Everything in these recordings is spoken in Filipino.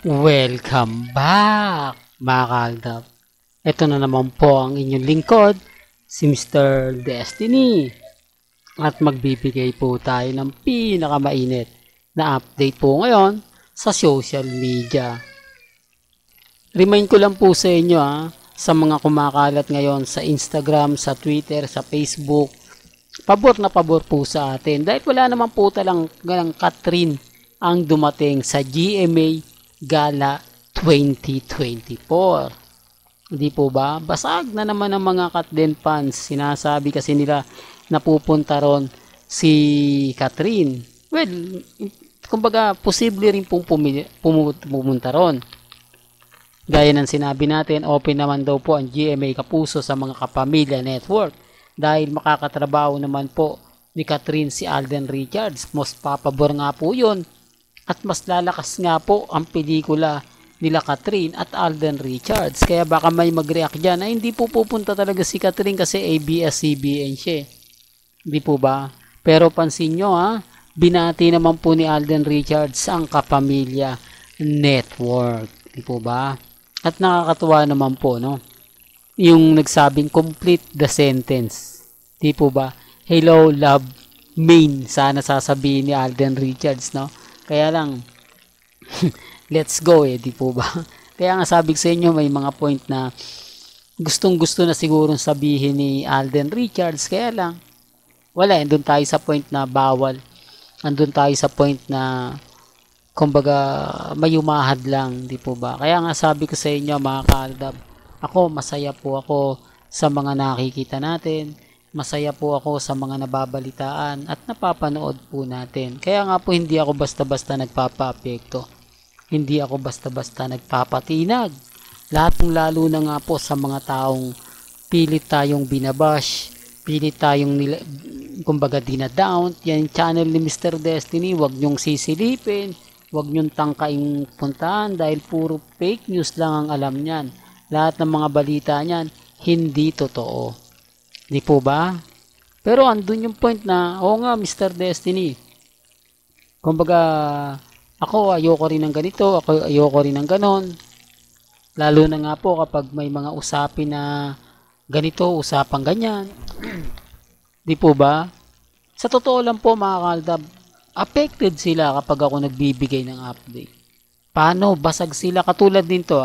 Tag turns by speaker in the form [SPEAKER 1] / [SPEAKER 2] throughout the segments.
[SPEAKER 1] Welcome back, mga kaaldab. Ito na naman po ang inyong lingkod, si Mr. Destiny. At magbibigay po tayo ng pinakamainit na update po ngayon sa social media. Remind ko lang po sa inyo sa mga kumakalat ngayon sa Instagram, sa Twitter, sa Facebook, pabor na pabor po sa atin. Dahil wala naman po talang Catherine ang dumating sa GMA Gala 2024. Hindi po ba? Basag na naman ang mga Katden fans. Sinasabi kasi nila na pupunta ron si Catherine. Well, kumbaga, posible rin pong pumunta ron. Gaya ng sinabi natin, open naman daw po ang GMA Kapuso sa mga Kapamilya Network. Dahil makakatrabaho naman po ni Catherine si Alden Richards. Most papabor nga po yun. At mas lalakas nga po ang pelikula nila Catherine at Alden Richards. Kaya baka may mag-react dyan na hindi po pupunta talaga si Catherine kasi ABS-CBN siya. Hindi po ba? Pero pansin nyo binati naman po ni Alden Richards ang Kapamilya Network. Hindi po ba? At nakakatuwa naman po, no? Yung nagsabing complete the sentence. Hindi po ba? Hello, love, main. Sana sasabihin ni Alden Richards, no? Kaya lang, let's go di po ba? Kaya nga sabi ko sa inyo, may mga point na gustong-gusto na siguro sabihin ni Alden Richards. Kaya lang, wala. Andun tayo sa point na bawal. Andun tayo sa point na, kumbaga, may umahad lang, di po ba? Kaya nga sabi ko sa inyo, mga kaaldab, ako, masaya po ako sa mga nakikita natin. Masaya po ako sa mga nababalitaan at napapanood po natin. Kaya nga po hindi ako basta-basta nagpapa-apekto. Hindi ako basta-basta nagpapatinag. Lalo na nga po sa mga taong pilit tayong binabash, pilit tayong kumbaga dinadown. Yan channel ni Mr. Destiny, wag nyong sisilipin, wag nyong tangkaing puntahan dahil puro fake news lang ang alam niyan. Lahat ng mga balita niyan, hindi totoo. Di po ba? Pero andun yung point na, oo nga Mr. Destiny. Kumbaga, ako ayoko rin ng ganito, ako ayoko rin ng ganon. Lalo na nga po kapag may mga usapin na ganito, usapang ganyan. Di po ba? Sa totoo lang po mga kaaldab, affected sila kapag ako nagbibigay ng update. Paano? Basag sila. Katulad din to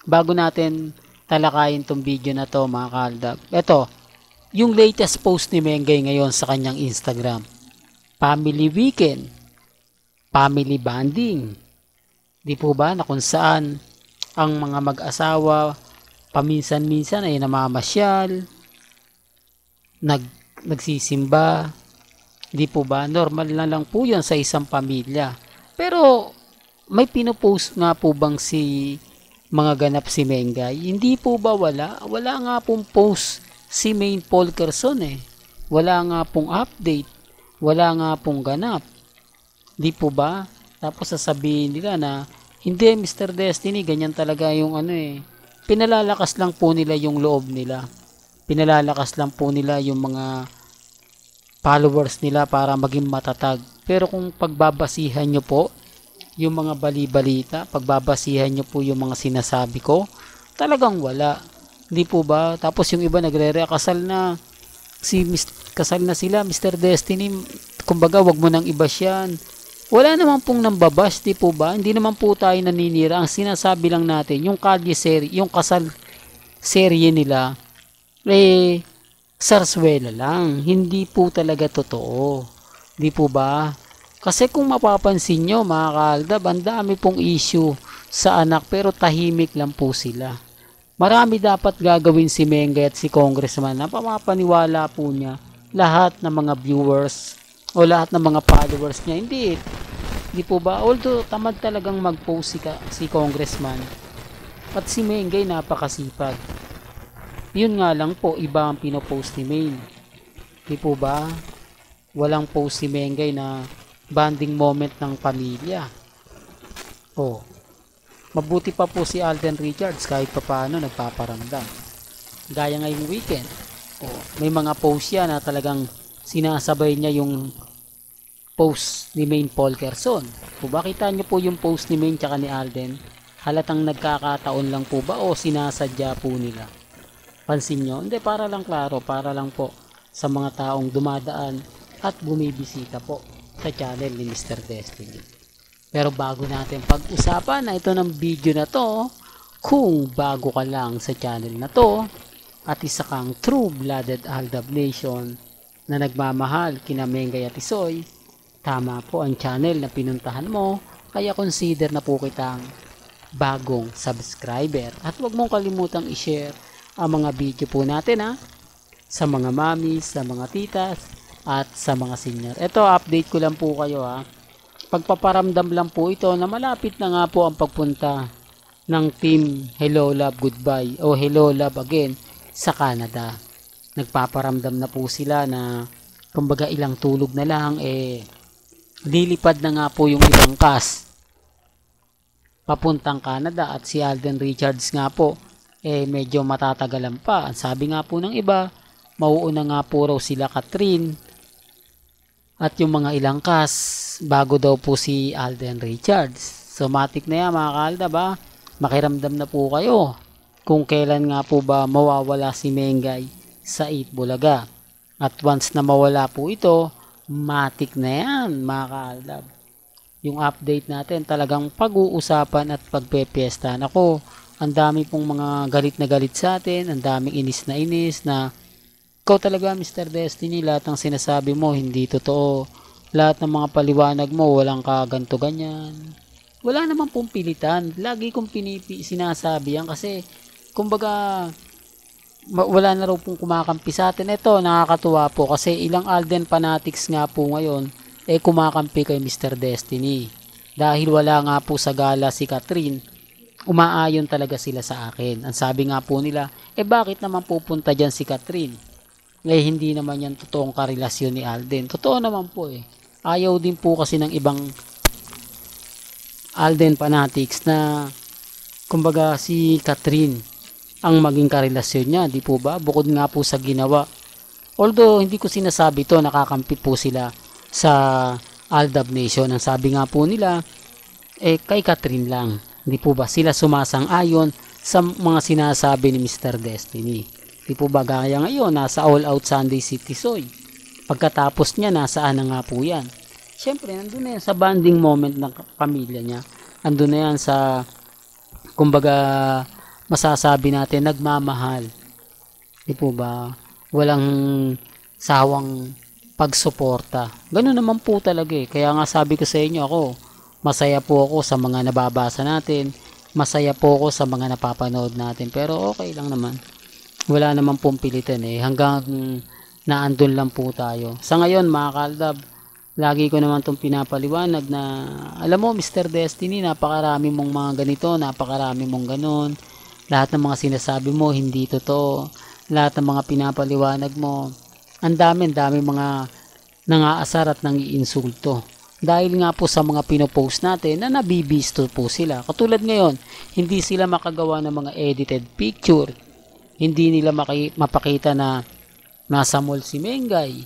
[SPEAKER 1] bago natin talakayin tong video na to mga kaaldab. Ito, yung latest post ni Mengay ngayon sa kanyang Instagram. Family weekend. Family bonding. Di po ba na kung saan ang mga mag-asawa paminsan-minsan ay namamasyal, nagsisimba. Di po ba? Normal na lang po yun sa isang pamilya. Pero may pinopost nga po bang si mga ganap si Mengay? Hindi po ba wala? Wala nga pong post si Main Paul Kerson Wala nga pong update. Wala nga pong ganap. Di po ba? Tapos sasabihin nila na hindi Mr. Destiny, ganyan talaga yung pinalalakas lang po nila yung loob nila. Pinalalakas lang po nila yung mga followers nila para maging matatag. Pero kung pagbabasihan nyo po yung mga bali-balita, pagbabasihan nyo po yung mga sinasabi ko, talagang wala. Hindi po ba? Tapos yung iba nagre-react, kasal na sila, Mr. Destiny, kumbaga wag mo nang ibash yan. Wala naman pong nambabash, di po ba? Hindi naman po tayo naninira. Ang sinasabi lang natin, yung kasal serye nila, sarswela lang. Hindi po talaga totoo. Di po ba? Kasi kung mapapansin nyo, mga kaaldab, ang dami pong issue sa anak pero tahimik lang po sila. Marami dapat gagawin si Mengay at si Congressman na pamapaniwala po niya lahat ng mga viewers o lahat ng mga followers niya. Hindi po ba? Although tamad talagang mag-post si Congressman at si Mengay napakasipag. Yun nga lang po, iba ang pinopost ni Main. Di po ba? Walang post si Mengay na bonding moment ng pamilya. Mabuti pa po si Alden Richards kahit papaano nagpaparamdam. Gaya ngayong weekend. May mga post yan na talagang sinasabay niya yung post ni Maine Polkerson. Kung bakita nyo po yung post ni Maine tsaka ni Alden, halatang nagkakataon lang po ba o sinasadya po nila? Pansin nyo? Hindi, para lang klaro, para lang po sa mga taong dumadaan at bumibisita po sa channel ni Mr. Destiny. Pero bago natin pag-usapan na ito ng video na to, kung bago ka lang sa channel na to at isa kang true-blooded Aldab Nation na nagmamahal kina Mengay at Isoy, tama po ang channel na pinuntahan mo, kaya consider na po kitang bagong subscriber. At huwag mong kalimutang i-share ang mga video po natin sa mga mamis, sa mga titas, at sa mga senior. Ito, update ko lang po kayo Pagpaparamdam lang po ito na malapit na nga po ang pagpunta ng team Hello Love Goodbye o Hello Love Again sa Canada. Nagpaparamdam na po sila na kumbaga ilang tulog na lang lilipad na nga po yung ibang cast papuntang Canada at si Alden Richards nga po medyo matatagalan pa. Ang sabi nga po ng iba, mauuna nga po raw sila Catherine at yung mga ilang cast bago daw po si Alden Richards. So matik na yan mga kaaldab makiramdam na po kayo kung kailan nga po ba mawawala si Mengay sa 8 Bulaga. At once na mawala po ito, matik na yan mga kaaldab. Yung update natin talagang pag-uusapan at pagpepiesta. Nako, ang dami pong mga galit na galit sa atin, ang daming inis na ikaw talaga Mr. Destiny, lahat ng sinasabi mo hindi totoo. Lahat ng mga paliwanag mo walang kaganto ganyan. Wala naman pong pilitan. Lagi kong sinasabi yan kasi kumbaga wala na raw pong kumakampi sa atin. Ito nakakatuwa po kasi ilang Alden fanatics nga po ngayon kumakampi kay Mr. Destiny. Dahil wala nga po sa gala si Catherine, umaayon talaga sila sa akin. Ang sabi nga po nila, bakit naman pupunta dyan si Catherine? Hindi naman yan totoong karelasyon ni Alden. Totoo naman po Ayaw din po kasi ng ibang Alden fanatics na kumbaga si Catherine ang maging karelasyon niya, di po ba? Bukod nga po sa ginawa. Although hindi ko sinasabi to, nakakampi po sila sa Aldab Nation. Ang sabi nga po nila, kay Catherine lang. Di po ba? Sila sumasang-ayon sa mga sinasabi ni Mr. Destiny. Di po ba gaya ngayon, nasa All Out Sunday City Soy. Pagkatapos niya, nasaan na nga po yan. Siyempre, nandun na yan sa bonding moment ng pamilya niya. Nandun na yan sa, kumbaga, masasabi natin, nagmamahal. Di po ba? Walang sawang pagsuporta. Ganun naman po talaga Kaya nga sabi ko sa inyo masaya po ako sa mga nababasa natin. Masaya po ako sa mga napapanood natin. Pero okay lang naman. Wala naman pong pilitan hanggang naandun lang po tayo. Sa ngayon mga kaaldab, lagi ko naman itong pinapaliwanag na alam mo Mr. Destiny, napakarami mong mga ganito, napakarami mong ganon. Lahat ng mga sinasabi mo hindi totoo. Lahat ng mga pinapaliwanag mo, ang dami mga nangaasar at nangiinsulto. Dahil nga po sa mga pinopost natin na nabibisto po sila. Katulad ngayon, hindi sila makagawa ng mga edited picture. Hindi nila mapakita na nasa mall si Mengay,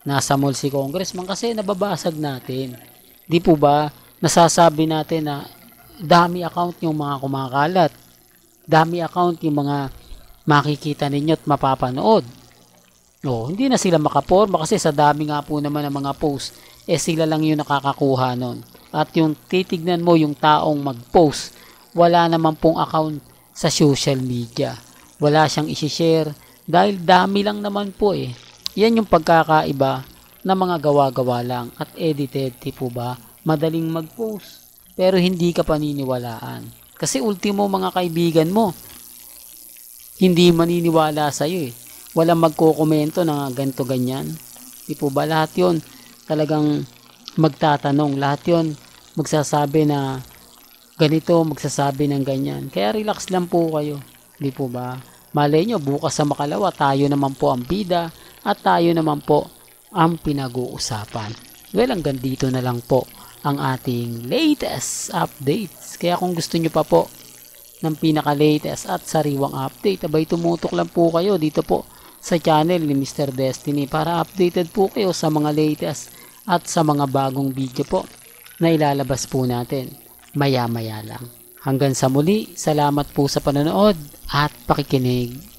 [SPEAKER 1] nasa mall si Congressman kasi nababasag natin. Di po ba nasasabi natin na dami account yung mga kumakalat. Dami account yung mga makikita ninyo at mapapanood. Hindi na sila makaporma kasi sa dami nga po naman ng mga post, sila lang yung nakakakuha nun. At yung titignan mo yung taong mag-post, wala naman pong account sa social media. Wala siyang isi-share dahil dami lang naman po Yan yung pagkakaiba na mga gawa-gawa lang at edited, tipo ba? Madaling mag-post pero hindi ka paniniwalaan. Kasi ultimo mga kaibigan mo, hindi maniniwala sa'yo Walang magkokomento na ganito ganyan. Tipo ba? Lahat yon talagang magtatanong. Lahat yon magsasabi na ganito, magsasabi ng ganyan. Kaya relax lang po kayo. Di po ba? Malay nyo, bukas sa makalawa, tayo naman po ang bida at tayo naman po ang pinag-uusapan. Well, hanggang dito na lang po ang ating latest updates. Kaya kung gusto nyo pa po ng pinaka-latest at sariwang update, abay tumutok lang po kayo dito po sa channel ni Mr. Destiny para updated po kayo sa mga latest at sa mga bagong video po na ilalabas po natin maya-maya lang. Hanggang sa muli, salamat po sa panonood at pakikinig.